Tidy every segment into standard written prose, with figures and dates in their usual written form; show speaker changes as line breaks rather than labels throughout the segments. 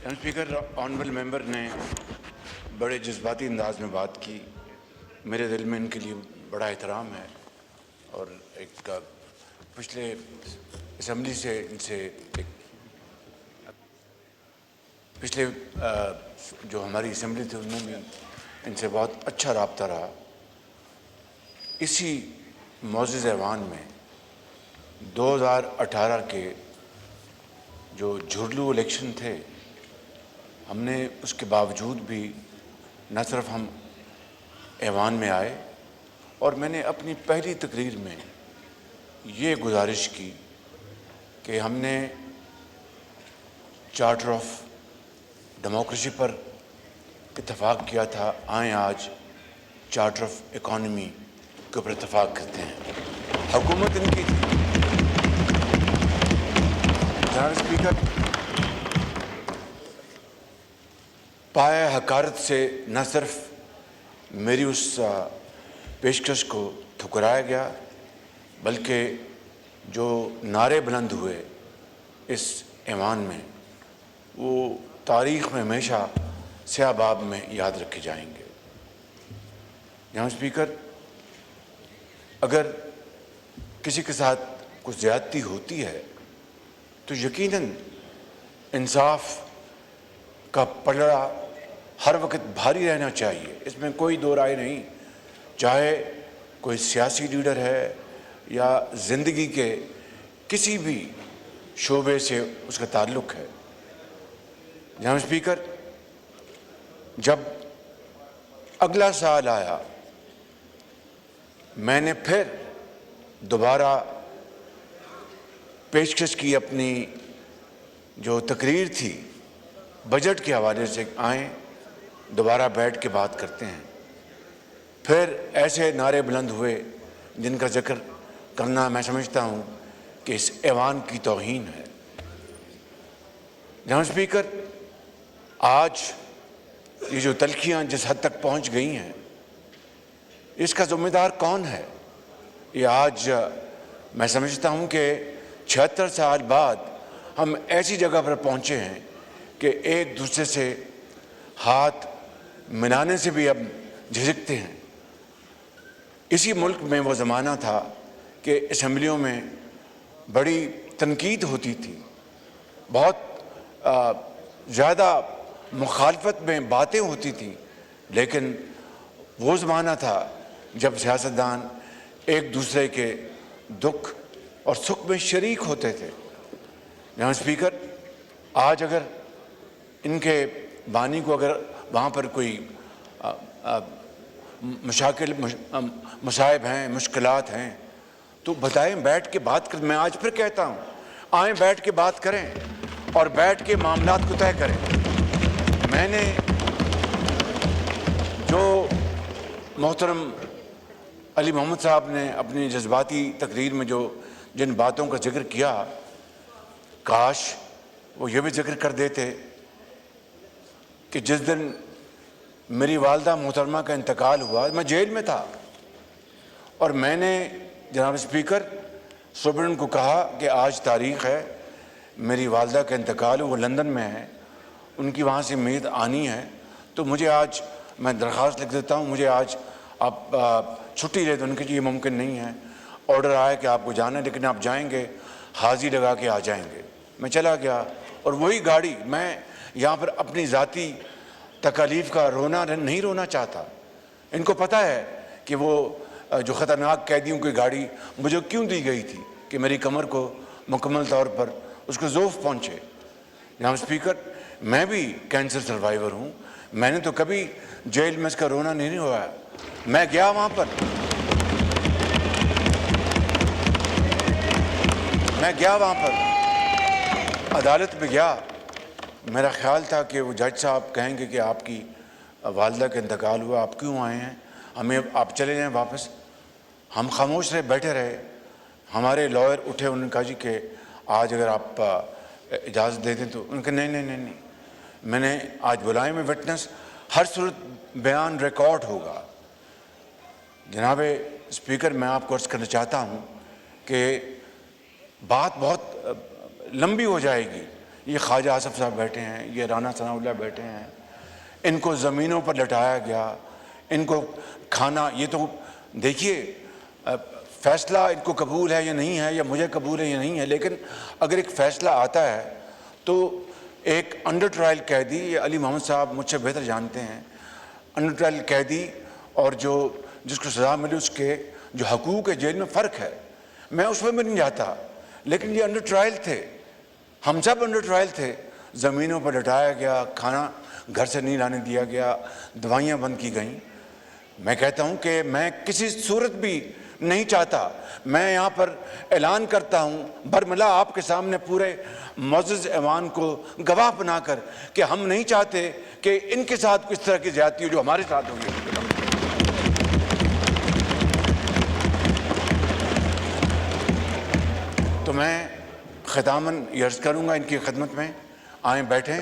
Speaker, honourable member ने बड़े जज्बाती अंदाज में बात की। मेरे दिल में इनके लिए बड़ा एहतराम है और एक पिछले असम्बली से इनसे एक पिछले जो हमारी असम्बली थी उनमें भी इनसे बहुत अच्छा राब्ता रहा। इसी मौजूद ऐवान में 2018 के जो झुरलू इलेक्शन थे, हमने उसके बावजूद भी न सिर्फ हम ऐवान में आए और मैंने अपनी पहली तकरीर में ये गुजारिश की कि हमने चार्टर ऑफ डेमोक्रेसी पर इत्तफाक किया था, आए आज चार्टर ऑफ इकॉनमी के ऊपर इत्तफाक करते हैं। हुकूमत इनकी थी। जनाब स्पीकर, पाया हकारत से न सिर्फ मेरी उस पेशकश को ठुकराया गया, बल्कि जो नारे बुलंद हुए इस ऐवान में, वो तारीख़ में हमेशा स्याहबाब में याद रखे जाएंगे। जनाब स्पीकर, अगर किसी के साथ कुछ ज़्यादती होती है तो यकीनन इंसाफ का पलड़ा हर वक्त भारी रहना चाहिए, इसमें कोई दो राय नहीं। चाहे कोई सियासी लीडर है या ज़िंदगी के किसी भी शोबे से उसका ताल्लुक़ है। जनाब स्पीकर, जब अगला साल आया, मैंने फिर दोबारा पेशकश की अपनी जो तकरीर थी बजट के हवाले से, आएँ दोबारा बैठ के बात करते हैं। फिर ऐसे नारे बुलंद हुए जिनका जिक्र करना मैं समझता हूँ कि इस ऐवान की तौहीन है। जनाब स्पीकर, आज ये जो तल्खियाँ जिस हद तक पहुँच गई हैं, इसका ज़िम्मेदार कौन है? ये आज मैं समझता हूँ कि 76 साल बाद हम ऐसी जगह पर पहुँचे हैं कि एक दूसरे से हाथ मिलाने से भी अब झिझकते हैं। इसी मुल्क में वो ज़माना था कि असम्बलियों में बड़ी तनकीद होती थी, बहुत ज़्यादा मुखालफत में बातें होती थी, लेकिन वो ज़माना था जब सियासतदान एक दूसरे के दुख और सुख में शरीक होते थे। जनाब स्पीकर, आज अगर इनके बानी को अगर वहाँ पर कोई मसाइब हैं, मुश्किलात हैं, तो बताएं, बैठ के बात करें। मैं आज फिर कहता हूँ, आएँ बैठ के बात करें और बैठ के मामलात को तय करें। मैंने जो मोहतरम अली मोहम्मद साहब ने अपनी जज्बाती तकरीर में जो जिन बातों का जिक्र किया, काश वो ये भी जिक्र कर देते कि जिस दिन मेरी वालदा मोहतरमा का इंतकाल हुआ, मैं जेल में था और मैंने जनाब स्पीकर सुप्रीम को कहा कि आज तारीख़ है, मेरी वालदा का इंतकाल, वो लंदन में है, उनकी वहाँ से मेद आनी है, तो मुझे आज मैं दरख्वास्त लिख देता हूँ, मुझे आज आप छुट्टी ले दो। उनके लिए मुमकिन नहीं है, ऑर्डर आया कि आपको जाना है, लेकिन आप जाएंगे, हाज़ी लगा के आ जाएंगे। मैं चला गया और वही गाड़ी, मैं यहाँ पर अपनी ज़ाती तकालीफ का नहीं रोना चाहता। इनको पता है कि वो जो ख़तरनाक कैदियों की गाड़ी मुझे क्यों दी गई थी कि मेरी कमर को मुकम्मल तौर पर उसको ज़ोफ़ पहुँचे। जनाब स्पीकर, मैं भी कैंसर सर्वाइवर हूँ, मैंने तो कभी जेल में इसका रोना नहीं हुआ। मैं गया वहाँ पर, अदालत में गया। मेरा ख्याल था कि वो जज साहब कहेंगे कि आपकी वालदा का इंतकाल हुआ, आप क्यों आए हैं, हमें आप चले जाएं वापस। हम खामोश रहे, बैठे रहे। हमारे लॉयर उठे, उन्होंने कहा जी कि आज अगर आप इजाज़त दे दें तो। उनके नहीं नहीं नहीं नहीं, मैंने आज बुलाए में विटनेस, हर सूरत बयान रिकॉर्ड होगा। जनाब स्पीकर, मैं आपको अर्ज़ करना चाहता हूँ कि बात बहुत लंबी हो जाएगी, یہ خواجہ آصف صاحب بیٹھے ہیں، یہ رانا ثناء اللہ بیٹھے ہیں، ان کو زمینوں پر لٹایا گیا، ان کو کھانا، یہ تو دیکھیے فیصلہ ان کو قبول ہے یا نہیں ہے، یا مجھے قبول ہے یا نہیں ہے، لیکن اگر ایک فیصلہ آتا ہے تو ایک انڈر ٹرائل قیدی، یہ علی محمد صاحب مجھ سے بہتر جانتے ہیں، انڈر ٹرائل قیدی اور جس کو سزا ملی اس کے جو حقوق ہے جیل میں فرق ہے، میں اس میں نہیں جاتا، لیکن یہ انڈر ٹرائل تھے، ہم سب انڈر ٹرائل تھے، زمینوں پر لٹایا گیا، کھانا گھر سے نہیں لانے دیا گیا، دوائیاں بند کی گئیں۔ میں کہتا ہوں کہ میں کسی صورت بھی نہیں چاہتا، میں یہاں پر اعلان کرتا ہوں برملا آپ کے سامنے پورے معزز ایوان کو گواہ بنا کر کہ ہم نہیں چاہتے کہ ان کے ساتھ کس طرح کی زیادتی ہو جو ہمارے ساتھ ہوگی۔ تو میں ختاماً یہ عرض کروں گا ان کی خدمت میں، آئیں بیٹھیں،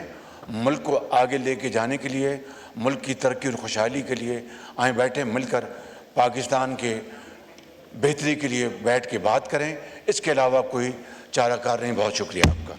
ملک کو آگے لے کے جانے کے لیے، ملک کی ترقی اور خوشحالی کے لیے آئیں بیٹھیں، مل کر پاکستان کے بہتری کے لیے بیٹھ کے بات کریں، اس کے علاوہ کوئی چارہ کار نہیں۔ بہت شکریہ آپ کا۔